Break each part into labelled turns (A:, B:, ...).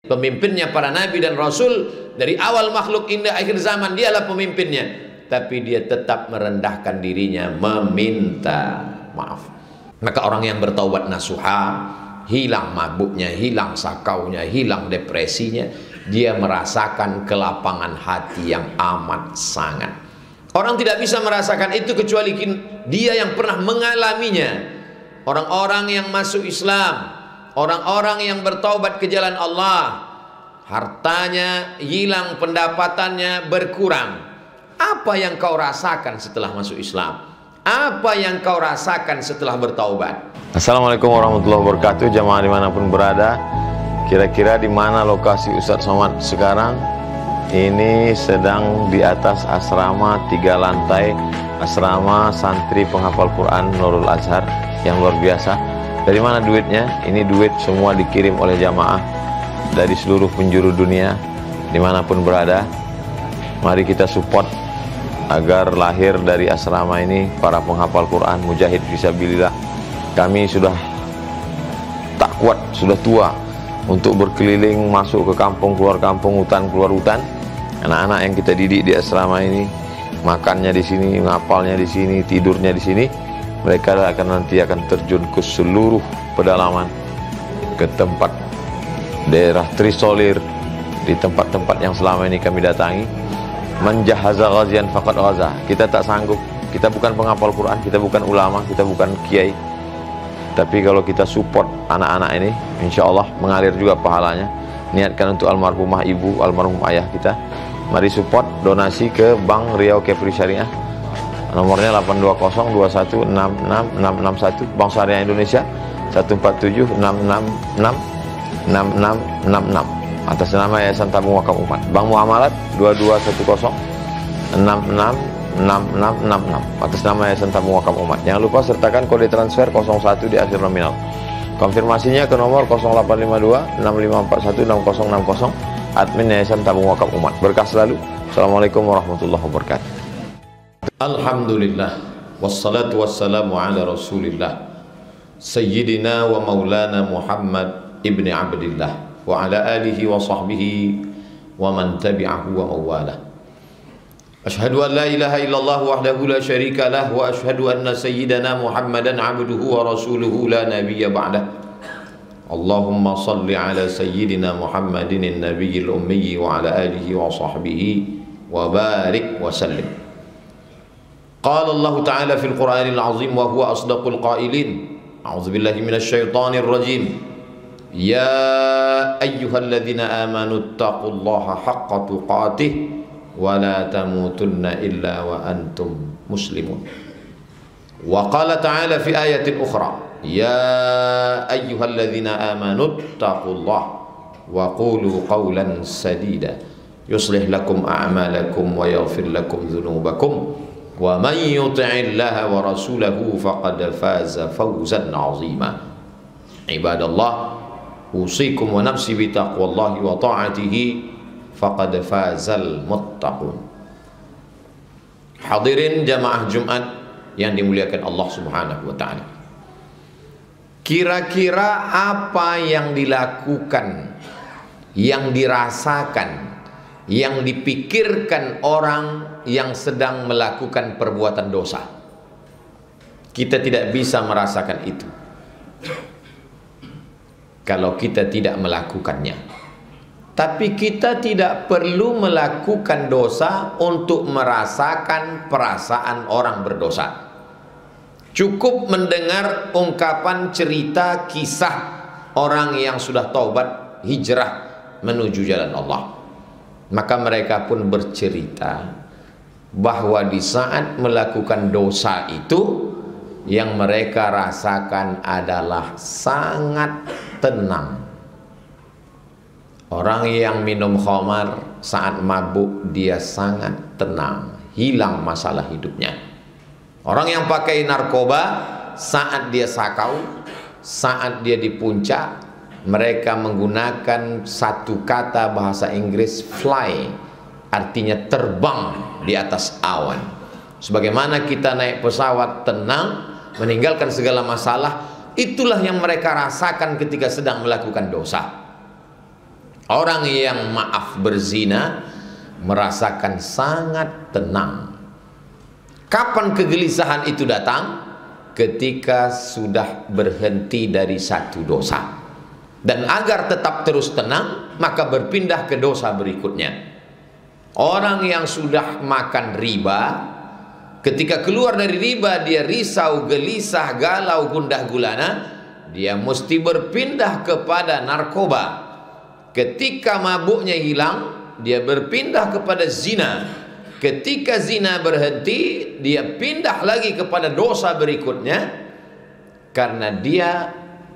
A: Pemimpinnya para nabi dan rasul dari awal makhluk hingga akhir zaman, dialah pemimpinnya. Tapi dia tetap merendahkan dirinya, meminta maaf. Maka orang yang bertaubat nasuha, hilang mabuknya, hilang sakaunya, hilang depresinya, dia merasakan kelapangan hati yang amat sangat. Orang tidak bisa merasakan itu kecuali dia yang pernah mengalaminya. Orang-orang yang masuk Islam, orang-orang yang bertaubat ke jalan Allah, hartanya hilang, pendapatannya berkurang. Apa yang kau rasakan setelah masuk Islam? Apa yang kau rasakan setelah bertaubat?
B: Assalamualaikum warahmatullahi wabarakatuh. Jamaah dimanapun berada, kira-kira di mana lokasi Ustadz Somad sekarang? Ini sedang di atas asrama 3 lantai, asrama santri penghafal Quran Nurul Azhar yang luar biasa. Dari mana duitnya? Ini duit semua dikirim oleh jamaah dari seluruh penjuru dunia, dimanapun berada. Mari kita support agar lahir dari asrama ini para penghafal Quran, mujahid fisabilillah. Kami sudah tak kuat, sudah tua untuk berkeliling, masuk ke kampung, keluar kampung, hutan, keluar hutan. Anak-anak yang kita didik di asrama ini, makannya di sini, ngapalnya di sini, tidurnya di sini. Mereka nanti akan terjun ke seluruh pedalaman, ke tempat daerah Trisolir, di tempat-tempat yang selama ini kami datangi. Menjahaza ghazian faqad ghaza. Kita tak sanggup, kita bukan penghafal Quran, kita bukan ulama, kita bukan kiai. Tapi kalau kita support anak-anak ini, insya Allah mengalir juga pahalanya. Niatkan untuk almarhumah ibu, almarhum ayah kita. Mari support, donasi ke Bank Riau Kepri Syariah. Nomornya 82021666661, Bank Syariah Indonesia 14766666666, atas nama Yayasan Tabung Wakaf Umat. Bank Muamalat 2210666666, atas nama Yayasan Tabung Wakaf Umat. Jangan lupa sertakan kode transfer 01 di akhir nominal. Konfirmasinya ke nomor 0852 6541 6060, admin Yayasan Tabung Wakaf Umat. Berkah selalu. Assalamualaikum warahmatullahi wabarakatuh.
A: Alhamdulillah, wassalatu wassalamu ala rasulillah Sayyidina wa maulana Muhammad ibni Abdillah wa ala alihi wa sahbihi wa man tabi'ahu wa mawalah. Ashhadu an la ilaha illallah wahdahu la syarika lah, wa ashhadu anna sayyidana Muhammadan abduhu wa rasuluhu la nabiyya ba'dah. Allahumma salli ala sayyidina Muhammadin nabiyil ummi wa ala alihi wa sahbihi wa barik wa sallim. Qala Allah Ta'ala fil Qur'anil Azim wa huwa asdaqul qailin. A'udzu billahi minasy syaithanir rajim. Ya ayyuhalladzina amanu taqullaha haqqa tuqatih wa la tamutunna illa wa antum muslimun. Wa qala ta'ala fi ayatin ukhra, ya ayyuhalladzina amanu taqullaha wa qulu qawlan sadida yuslih lakum a'malakum wa yaghfir lakum dhunubakum wa man yuti'illaha wa rasulahu faqad faza fawzan 'azima. Ibadallah, usikum wa nafsi bi taqwallahi wa ta'atihi faqad fazal muttaqun. Hadirin jamaah Jumat yang dimuliakan Allah Subhanahu wa taala. Kira-kira apa yang dilakukan, yang dirasakan, yang dipikirkan orang yang sedang melakukan perbuatan dosa? Kita tidak bisa merasakan itu kalau kita tidak melakukannya. Tapi kita tidak perlu melakukan dosa untuk merasakan perasaan orang berdosa. Cukup mendengar ungkapan cerita kisah orang yang sudah taubat, hijrah menuju jalan Allah. Maka mereka pun bercerita bahwa di saat melakukan dosa itu, yang mereka rasakan adalah sangat tenang. Orang yang minum khamar saat mabuk, dia sangat tenang, hilang masalah hidupnya. Orang yang pakai narkoba saat dia sakau, saat dia di puncak, mereka menggunakan satu kata bahasa Inggris fly, artinya terbang di atas awan. Sebagaimana kita naik pesawat tenang, meninggalkan segala masalah, itulah yang mereka rasakan ketika sedang melakukan dosa. Orang yang maaf berzina merasakan sangat tenang. Kapan kegelisahan itu datang? Ketika sudah berhenti dari satu dosa. Dan agar tetap terus tenang, maka berpindah ke dosa berikutnya. Orang yang sudah makan riba, ketika keluar dari riba dia risau, gelisah, galau, gundah gulana, dia mesti berpindah kepada narkoba. Ketika mabuknya hilang, dia berpindah kepada zina. Ketika zina berhenti, dia pindah lagi kepada dosa berikutnya, karena dia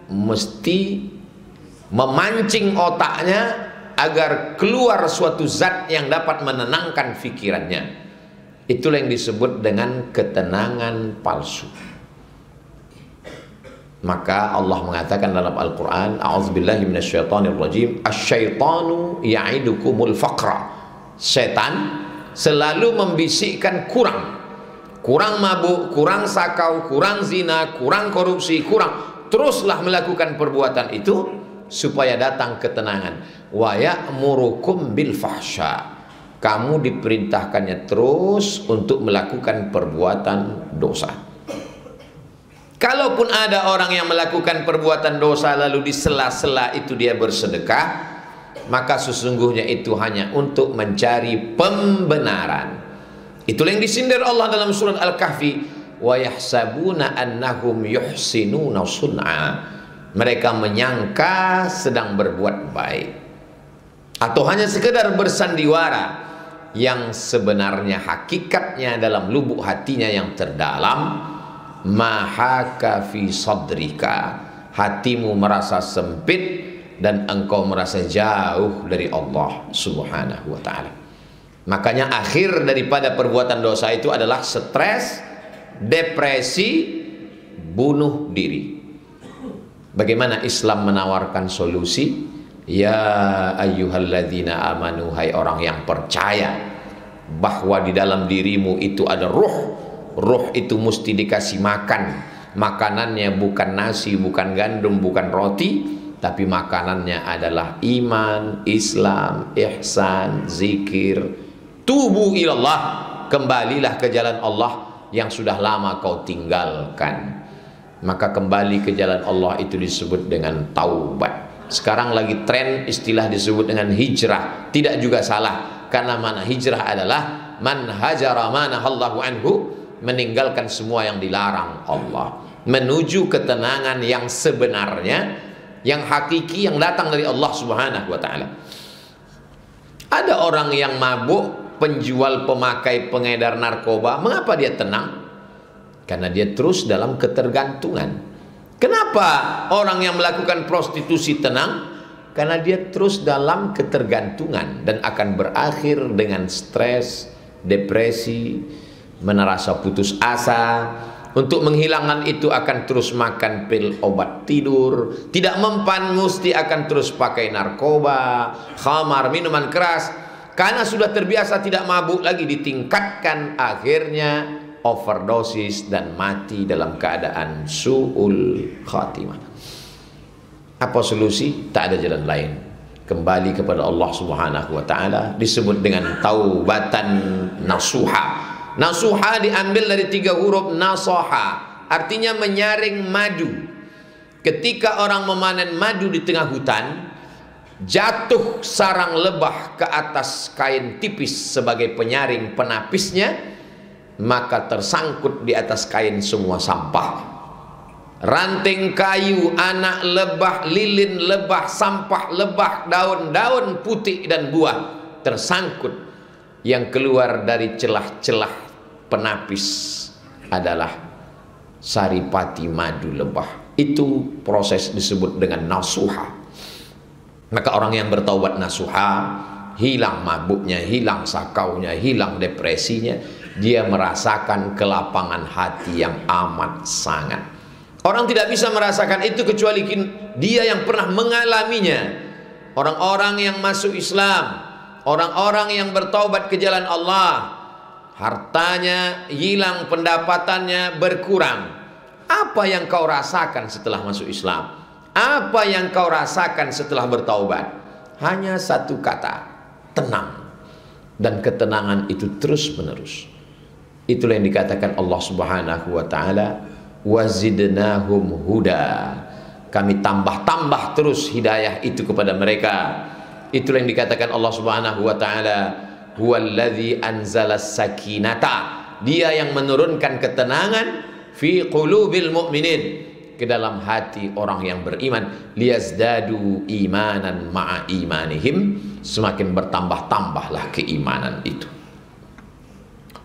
A: mesti memancing otaknya agar keluar suatu zat yang dapat menenangkan pikirannya. Itulah yang disebut dengan ketenangan palsu. Maka Allah mengatakan dalam Al-Quran, a'udzubillahi minasyaitonirrajim, asyaitanu ya'idukumul faqra. Setan selalu membisikkan kurang mabuk, kurang sakau, kurang zina, kurang korupsi, teruslah melakukan perbuatan itu supaya datang ketenangan. Wa ya'murukum bil fahsya. Kamu diperintahkannya terus untuk melakukan perbuatan dosa. Kalaupun ada orang yang melakukan perbuatan dosa lalu di sela-sela itu dia bersedekah, maka sesungguhnya itu hanya untuk mencari pembenaran. Itulah yang disindir Allah dalam surat Al-Kahfi, wa yahsabuna annahum yuhsinuna sun'a. Mereka menyangka sedang berbuat baik, atau hanya sekedar bersandiwara, yang sebenarnya hakikatnya dalam lubuk hatinya yang terdalam, mahaka fi sadrika, hatimu merasa sempit dan engkau merasa jauh dari Allah Subhanahu wa ta'ala. Makanya akhir daripada perbuatan dosa itu adalah stres, depresi, bunuh diri. Bagaimana Islam menawarkan solusi? Ya ayyuhalladzina amanu, hai orang yang percaya bahwa di dalam dirimu itu ada ruh. Ruh itu mesti dikasih makan. Makanannya bukan nasi, bukan gandum, bukan roti, tapi makanannya adalah iman, Islam, ihsan, zikir. Tubu ilallah, kembalilah ke jalan Allah yang sudah lama kau tinggalkan. Maka kembali ke jalan Allah itu disebut dengan taubat. Sekarang lagi tren istilah disebut dengan hijrah. Tidak juga salah, karena mana hijrah adalah man hajara ma nahallahu anhu, meninggalkan semua yang dilarang Allah, menuju ketenangan yang sebenarnya, yang hakiki, yang datang dari Allah Subhanahu wa ta'ala. Ada orang yang mabuk, penjual, pemakai, pengedar narkoba, mengapa dia tenang? Karena dia terus dalam ketergantungan. Kenapa orang yang melakukan prostitusi tenang? Karena dia terus dalam ketergantungan dan akan berakhir dengan stres, depresi, merasa putus asa. Untuk menghilangkan itu akan terus makan pil obat tidur, tidak mempan mesti akan terus pakai narkoba, khamar, minuman keras. Karena sudah terbiasa tidak mabuk lagi, ditingkatkan, akhirnya overdosis dan mati dalam keadaan su'ul khatimah. Apa solusi? Tak ada jalan lain, kembali kepada Allah Subhanahu wa ta'ala, disebut dengan taubatan nasuha. Nasuha diambil dari 3 huruf nasoha, artinya menyaring madu. Ketika orang memanen madu di tengah hutan, jatuh sarang lebah ke atas kain tipis sebagai penyaring penapisnya, maka tersangkut di atas kain semua sampah. Ranting kayu, anak lebah, lilin lebah, sampah lebah, daun-daun putih dan buah tersangkut. Yang keluar dari celah-celah penapis adalah saripati madu lebah. Itu proses disebut dengan nasuha. Maka orang yang bertaubat nasuha, hilang mabuknya, hilang sakaunya, hilang depresinya, dia merasakan kelapangan hati yang amat sangat. Orang tidak bisa merasakan itu kecuali dia yang pernah mengalaminya. Orang-orang yang masuk Islam, orang-orang yang bertaubat ke jalan Allah, hartanya hilang, pendapatannya berkurang. Apa yang kau rasakan setelah masuk Islam? Apa yang kau rasakan setelah bertaubat? hanya satu kata, tenang. Dan ketenangan itu terus menerus. Itulah yang dikatakan Allah Subhanahu wa taala, wazidnahum huda. Kami tambah-tambah terus hidayah itu kepada mereka. Itulah yang dikatakan Allah Subhanahu wa taala, huwallazi anzalas sakinata. Dia yang menurunkan ketenangan fi qulubil mu'minin, ke dalam hati orang yang beriman, liyazdadu imanan ma'a imanihim, semakin bertambah-tambahlah keimanan itu.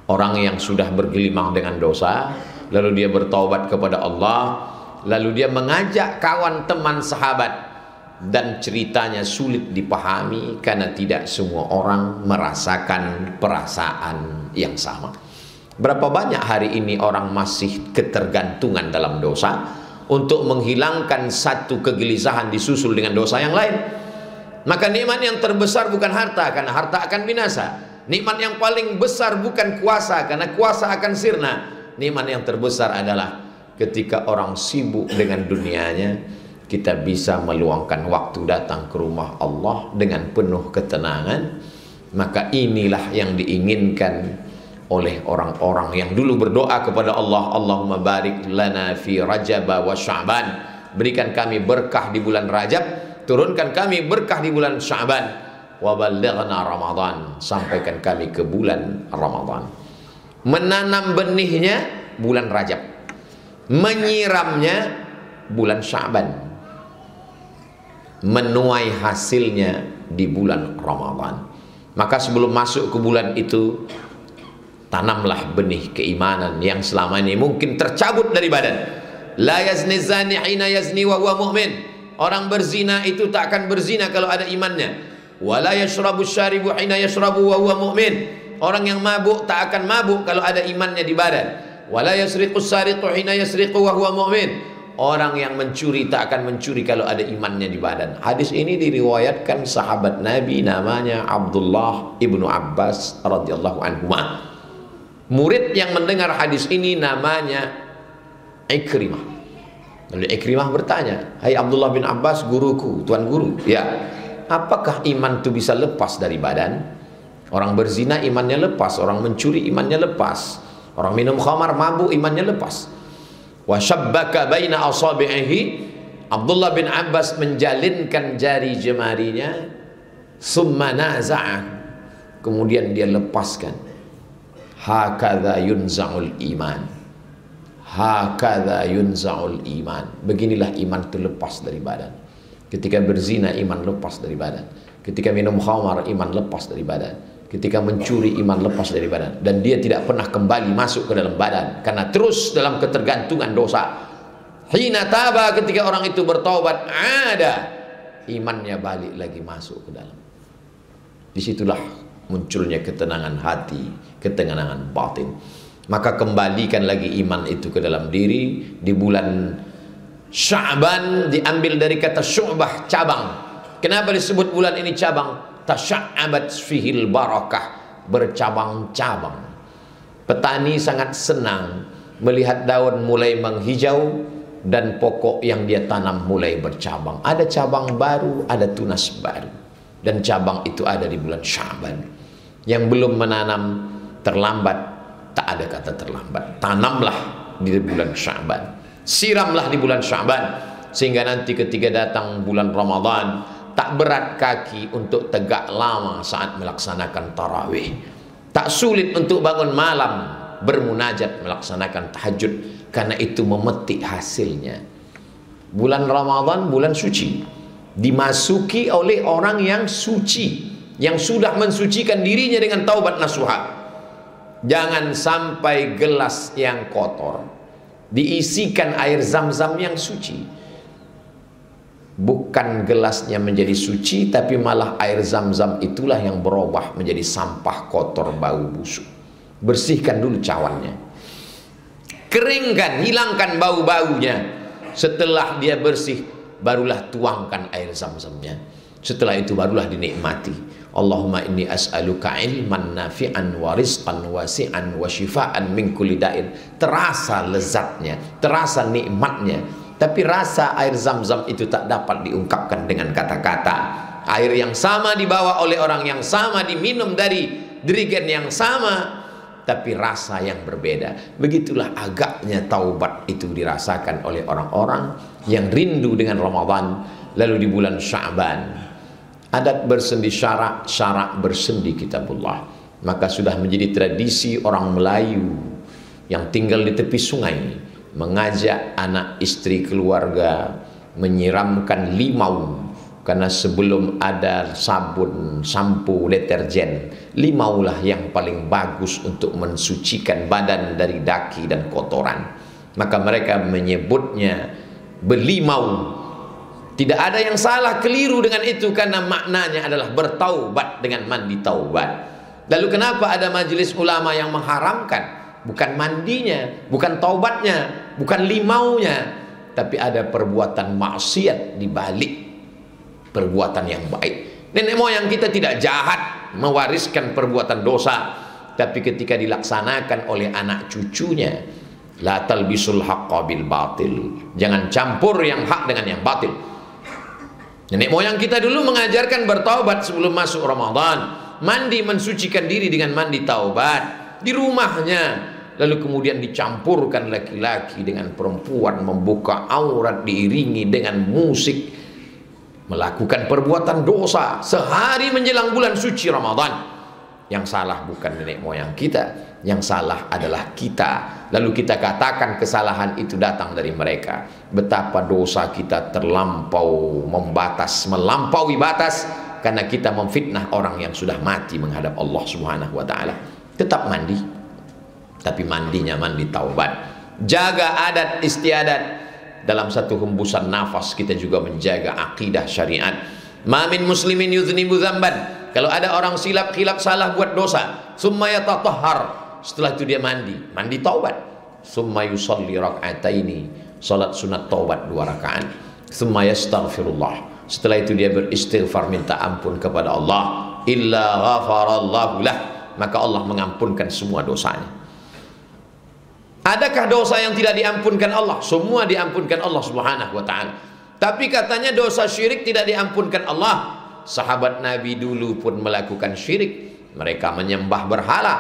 A: Orang yang sudah bergelimang dengan dosa, lalu dia bertaubat kepada Allah, lalu dia mengajak kawan, teman, sahabat, dan ceritanya sulit dipahami karena tidak semua orang merasakan perasaan yang sama. Berapa banyak hari ini orang masih ketergantungan dalam dosa, untuk menghilangkan satu kegelisahan disusul dengan dosa yang lain. Maka nikmat yang terbesar bukan harta, karena harta akan binasa. Nikmat yang paling besar bukan kuasa, karena kuasa akan sirna. Nikmat yang terbesar adalah ketika orang sibuk dengan dunianya, kita bisa meluangkan waktu datang ke rumah Allah dengan penuh ketenangan. Maka inilah yang diinginkan oleh orang-orang yang dulu berdoa kepada Allah, Allahumma barik lana fi Rajab wa Sya'ban. Berikan kami berkah di bulan Rajab, turunkan kami berkah di bulan Sya'ban, wa ballighna Ramadan, sampaikan kami ke bulan Ramadan. Menanam benihnya bulan Rajab, menyiramnya bulan Sya'ban, menuai hasilnya di bulan Ramadan. Maka sebelum masuk ke bulan itu, tanamlah benih keimanan yang selama ini mungkin tercabut dari badan. La yazni zani hina yazni wa huwa mu'min. Orang berzina itu tak akan berzina kalau ada imannya. Wa la yashrabu syaribu hina yashrabu wa huwa mu'min. Orang yang mabuk tak akan mabuk kalau ada imannya di badan. Wa la yasriqu sariqu hina yasriqu wa huwa mu'min. Orang yang mencuri tak akan mencuri kalau ada imannya di badan. Hadis ini diriwayatkan sahabat Nabi namanya Abdullah ibnu Abbas radhiyallahu anhu. Murid yang mendengar hadis ini namanya Ikrimah. Lalu Ikrimah bertanya, hai Abdullah bin Abbas, guruku, tuan guru, ya, apakah iman itu bisa lepas dari badan? Orang berzina imannya lepas, orang mencuri imannya lepas, orang minum khamar mabuk imannya lepas. Wa syabbaka baina asabi'ihi, Abdullah bin Abbas menjalinkan jari jemarinya, summa naza'ah, kemudian dia lepaskan. Hakadha yunza'ul iman, hakadha yunza'ul iman. Beginilah iman itu lepas dari badan. Ketika berzina iman lepas dari badan. Ketika minum khamar iman lepas dari badan. Ketika mencuri iman lepas dari badan. Dan dia tidak pernah kembali masuk ke dalam badan, karena terus dalam ketergantungan dosa. Hina taba, ketika orang itu bertaubat, ada imannya balik lagi masuk ke dalam. Disitulah munculnya ketenangan hati, ketenangan batin. Maka kembalikan lagi iman itu ke dalam diri. Di bulan Sya'ban diambil dari kata syu'bah, cabang. Kenapa disebut bulan ini cabang? Tasya'abat fihil barakah, bercabang-cabang. Petani sangat senang melihat daun mulai menghijau dan pokok yang dia tanam mulai bercabang. Ada cabang baru, ada tunas baru. Dan cabang itu ada di bulan Sya'ban. Yang belum menanam terlambat, tak ada kata terlambat. Tanamlah di bulan Sya'ban, siramlah di bulan Sya'ban, sehingga nanti ketika datang bulan Ramadan, tak berat kaki untuk tegak lama saat melaksanakan tarawih, tak sulit untuk bangun malam bermunajat melaksanakan tahajud, karena itu memetik hasilnya. Bulan Ramadan bulan suci, dimasuki oleh orang yang suci, yang sudah mensucikan dirinya dengan taubat nasuha. Jangan sampai gelas yang kotor diisikan air zam-zam yang suci. Bukan gelasnya menjadi suci, tapi malah air zam-zam itulah yang berubah menjadi sampah kotor bau busuk. Bersihkan dulu cawannya, keringkan, hilangkan bau-baunya. Setelah dia bersih, barulah tuangkan air zam-zamnya. Setelah itu barulah dinikmati. Allahumma inni as'aluka ilman nafi'an wa rizqan wasi'an wa shifaan min kulli da'in. Terasa lezatnya, terasa nikmatnya, tapi rasa air zam-zam itu tak dapat diungkapkan dengan kata-kata. Air yang sama dibawa oleh orang yang sama, diminum dari jerigen yang sama, tapi rasa yang berbeda. Begitulah agaknya taubat itu dirasakan oleh orang-orang yang rindu dengan Ramadan. Lalu di bulan Sya'ban, adat bersendi syarak, syarak bersendi kitabullah. Maka sudah menjadi tradisi orang Melayu yang tinggal di tepi sungai mengajak anak istri keluarga menyiramkan limau. Karena sebelum ada sabun, sampo, deterjen, limaulah yang paling bagus untuk mensucikan badan dari daki dan kotoran. Maka mereka menyebutnya berlimau. Tidak ada yang salah keliru dengan itu, karena maknanya adalah bertaubat dengan mandi taubat. Lalu kenapa ada majelis ulama yang mengharamkan? Bukan mandinya, bukan taubatnya, bukan limaunya, tapi ada perbuatan maksiat di balik perbuatan yang baik. Nenek moyang kita tidak jahat mewariskan perbuatan dosa, tapi ketika dilaksanakan oleh anak cucunya, la talbisul haqqa bil batil, jangan campur yang hak dengan yang batil. Nenek moyang kita dulu mengajarkan bertaubat sebelum masuk Ramadan, mandi mensucikan diri dengan mandi taubat di rumahnya, lalu kemudian dicampurkan laki-laki dengan perempuan, membuka aurat diiringi dengan musik, melakukan perbuatan dosa sehari menjelang bulan suci Ramadan. Yang salah bukan nenek moyang kita, yang salah adalah kita. Lalu kita katakan kesalahan itu datang dari mereka. Betapa dosa kita terlampau membatas, melampaui batas, karena kita memfitnah orang yang sudah mati menghadap Allah Subhanahu wa taala. Tetap mandi, tapi mandinya mandi taubat. Jaga adat istiadat. Dalam satu hembusan nafas kita juga menjaga akidah syariat. Ma min muslimin yuznibu dzamban. Kalau ada orang silap khilaf salah buat dosa, summa yatatahhar, setelah itu dia mandi, mandi taubat. Summa yusalli rak'ataini, salat sunat taubat 2 rakaat. Summa yastaghfirullah, setelah itu dia beristighfar minta ampun kepada Allah. Illa ghafarallahu lah, maka Allah mengampunkan semua dosanya. Adakah dosa yang tidak diampunkan Allah? Semua diampunkan Allah Subhanahu wa ta'ala. Tapi katanya dosa syirik tidak diampunkan Allah. Sahabat Nabi dulu pun melakukan syirik. Mereka menyembah berhala,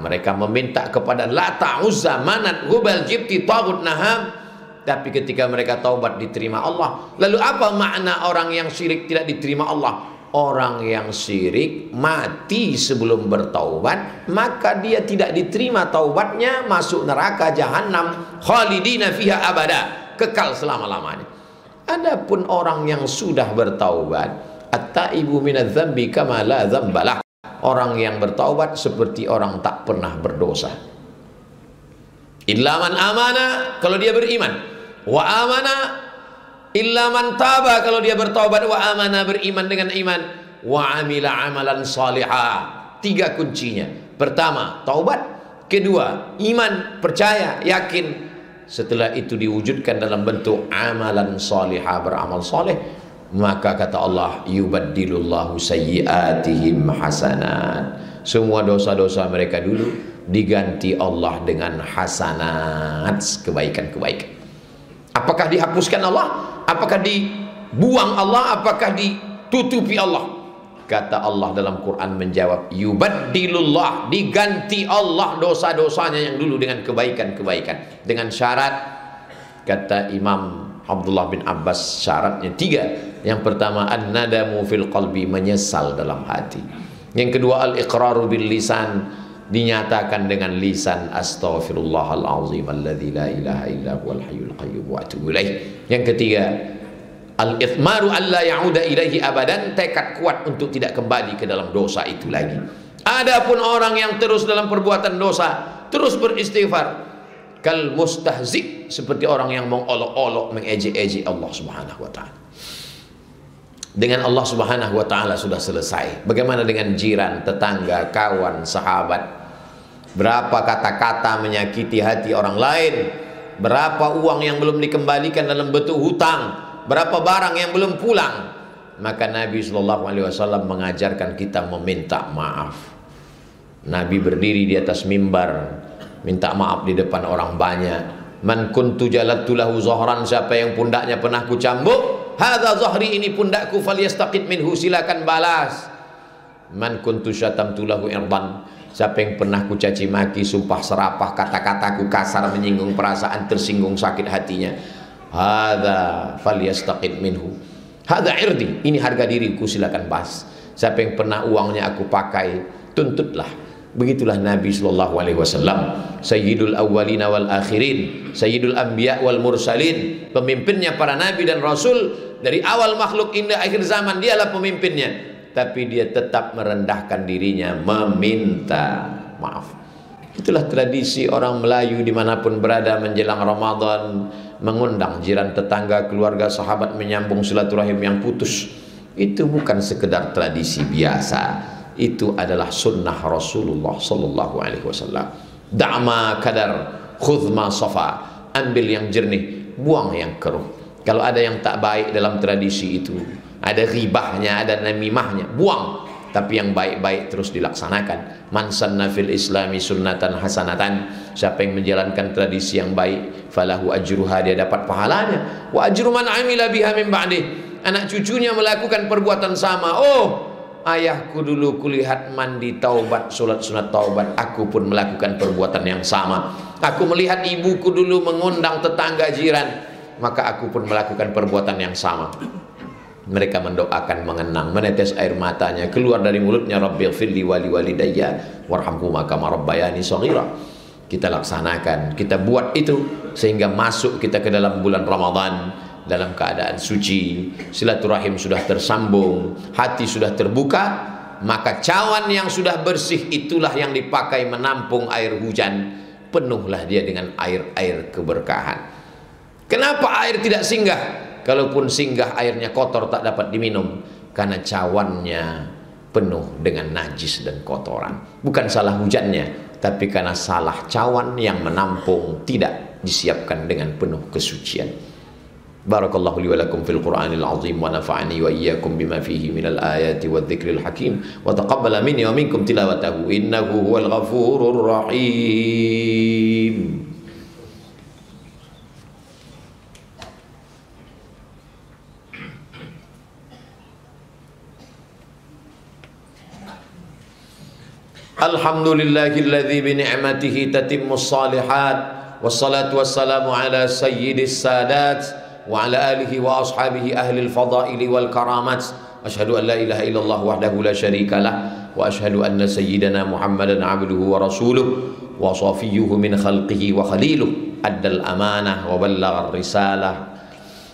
A: mereka meminta kepada Lata, Uzza, Manat, Hubal, Jibti, Taghut, Naham. Tapi ketika mereka taubat diterima Allah. Lalu apa makna orang yang syirik tidak diterima Allah? Orang yang syirik mati sebelum bertaubat, maka dia tidak diterima taubatnya, masuk neraka jahanam, khalidina fiha abada, kekal selama-lamanya. Adapun orang yang sudah bertaubat, at-taibu minadz-dzambi kama la dzambalah, orang yang bertaubat seperti orang tak pernah berdosa. Illa man amana, kalau dia beriman, wa amana illa man taba, kalau dia bertaubat, wa amana, beriman dengan iman, wa amila amalan salihah. 3 kuncinya. Pertama, taubat. Kedua, iman, percaya, yakin. Setelah itu diwujudkan dalam bentuk amalan salihah, beramal saleh. Maka kata Allah, yubaddilullahu sayyiatihim hasanat. Semua dosa-dosa mereka dulu diganti Allah dengan hasanat, kebaikan-kebaikan. Apakah dihapuskan Allah? Apakah dibuang Allah? Apakah ditutupi Allah? Kata Allah dalam Quran menjawab, yubaddilullah, diganti Allah dosa-dosanya yang dulu dengan kebaikan-kebaikan. Dengan syarat, kata Imam Abdullah bin Abbas, syaratnya 3. Yang pertama, an-nadamu fil qalbi, menyesal dalam hati. Yang kedua, al-iqraru bil lisan, dinyatakan dengan lisan, astaghfirullahal azim alladzi la ilaha illa huwal hayyul qayyum wa atubu ilaih. Yang ketiga, al-ithmaru alla ya'uda ilaihi abadan, tekad kuat untuk tidak kembali ke dalam dosa itu lagi. Adapun orang yang terus dalam perbuatan dosa, terus beristighfar, kal mustahzi, seperti orang yang mengolok-olok, mengejek-ejek Allah Subhanahu wa taala. Dengan Allah Subhanahu wa taala sudah selesai. Bagaimana dengan jiran, tetangga, kawan, sahabat? Berapa kata-kata menyakiti hati orang lain? Berapa uang yang belum dikembalikan dalam bentuk hutang? Berapa barang yang belum pulang? Maka Nabi SAW mengajarkan kita meminta maaf. Nabi berdiri di atas mimbar, minta maaf di depan orang banyak. Man kuntu jalattu lahu zahran, siapa yang pundaknya pernah kucambuk, hadza zahri, ini pundakku, falyastaqid minhu, silakan balas. Man kuntu syatamtu lahu irdan, siapa yang pernah ku caci maki, sumpah serapah, kata-kataku kasar, menyinggung perasaan, tersinggung sakit hatinya, hadza falyastaqid minhu, hadza irdi, ini harga diriku, silakan bahas. Siapa yang pernah uangnya aku pakai, tuntutlah. Begitulah Nabi sallallahu alaihi wasallam, sayyidul awwalina wal akhirin, sayyidul anbiya wal mursalin, pemimpinnya para nabi dan rasul dari awal makhluk hingga akhir zaman, dialah pemimpinnya. Tapi dia tetap merendahkan dirinya, meminta maaf. Itulah tradisi orang Melayu dimanapun berada menjelang Ramadan, mengundang jiran, tetangga, keluarga, sahabat, menyambung silaturahim yang putus. Itu bukan sekedar tradisi biasa, itu adalah sunnah Rasulullah sallallahu alaihi wasallam. Da'ma kadar, khudh ma safa, ambil yang jernih, buang yang keruh. Kalau ada yang tak baik dalam tradisi itu, ada ribahnya, ada namimahnya, buang. Tapi yang baik-baik terus dilaksanakan. Man sanna fil islami sunnatan hasanatan, siapa yang menjalankan tradisi yang baik, falahu ajruha, dia dapat pahalanya, wa ajru man amila biha min ba'dih, anak cucunya melakukan perbuatan sama. Oh, ayahku dulu kulihat mandi taubat, sholat sunat taubat, aku pun melakukan perbuatan yang sama. Aku melihat ibuku dulu mengundang tetangga jiran, maka aku pun melakukan perbuatan yang sama. Mereka mendoakan, mengenang, menetes air matanya, keluar dari mulutnya, Rabbighfirli wali walidayya warhamhuma kama rabbayani shaghira. Kita laksanakan, kita buat itu sehingga masuk kita ke dalam bulan Ramadan dalam keadaan suci, silaturahim sudah tersambung, hati sudah terbuka, maka cawan yang sudah bersih itulah yang dipakai menampung air hujan, penuhlah dia dengan air-air keberkahan. Kenapa air tidak singgah? Kalaupun singgah, airnya kotor, tak dapat diminum, karena cawannya penuh dengan najis dan kotoran. Bukan salah hujannya, tapi karena salah cawan yang menampung tidak disiapkan dengan penuh kesucian. Barakallahu li wa lakum fil Qur'anil azim wa nafa'ani wa iyyakum bima fihi minal ayati wadh-dhikril hakim wa taqabbala minni wa minkum tilawatahu innahu huwal ghafurur rahim. Alhamdulillahilladzi bi ni'matihi tatimmus shalihat, wassalatu wassalamu ala sayyidis sadat wa ala alihi wa ashabihi ahlil fadaili wal karamat. Asyhadu an la ilaha illallah wahdahu la syarika lah, wa asyhadu anna sayyidana Muhammadan abduhu wa rasuluh wa safiyyuhu min khalqihi wa khaliluh, addal amanah wa ballaghar risalah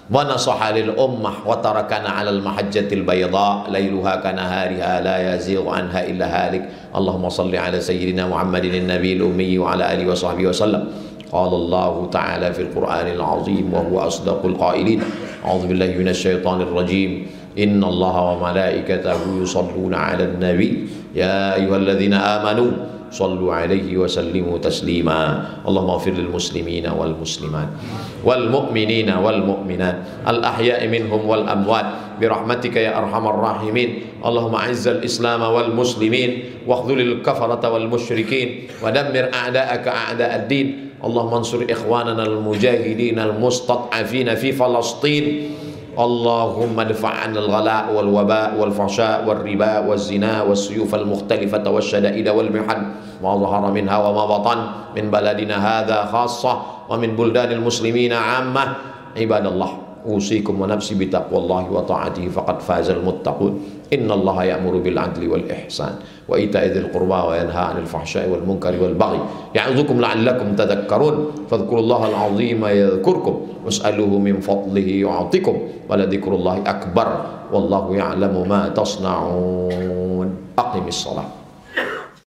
A: wa nasaha lil ummah wa tarakana 'alal mahajjatil bayda lailuha kanahariha la yazighu anha illa halik. Allahumma salli ala sayyidina Muhammadin nabiyil ummi wa ala alihi wa sahbihi wa sallam. Qala Allah ta'ala fil Qur'anil azim wa huwa asdaqul qailin. A'udzu billahi minasy syaithanir rajim. Inna Allaha wa malaikatahu yusholluna 'alan nabi ya ayyuhalladzina amanu sallu alaihi wa sallimu taslima. Allahumma ighfir lil muslimina wal muslimat wal mu'minina wal mu'minat al ahya'i minhum wal amwat birahmatika ya arhamar rahimin. Allahumma izzal islam wal muslimin wa khudhulil kafarata wal musyrikin wa dammir a'da'aka a'da'ad din. Allahumma ansur ikhwanana al mujahidin al mustad'afina fi Falastin. Allahumma dafa'an al-ghala' wal-waba' wal-fahsha' wal-riba wal-zina wal-suyuf al-mukhtalifata wal-shada'ida wal-mihan ma zahara minha wa ma batan min baladina hadha khassah wa min buldanil muslimina 'ammah. Ibadallah, usikum wa nafsi bitaqwallahi wa ta'atihi faqad fazal muttaqun. Innallaha ya'muru bil 'adli wal ihsan wa ita'i dzil qurba wa yanha 'anil fahsya'i wal munkari wal baghi ya'idzukum la'allakum tadhakkarun. Fadhkurullahal 'azima yadhkurkum was'aluhu min fadlihi yu'tikum wa la dzikrullahi akbar wallahu ya'lamu ma tasna'un. Aqimis shalah.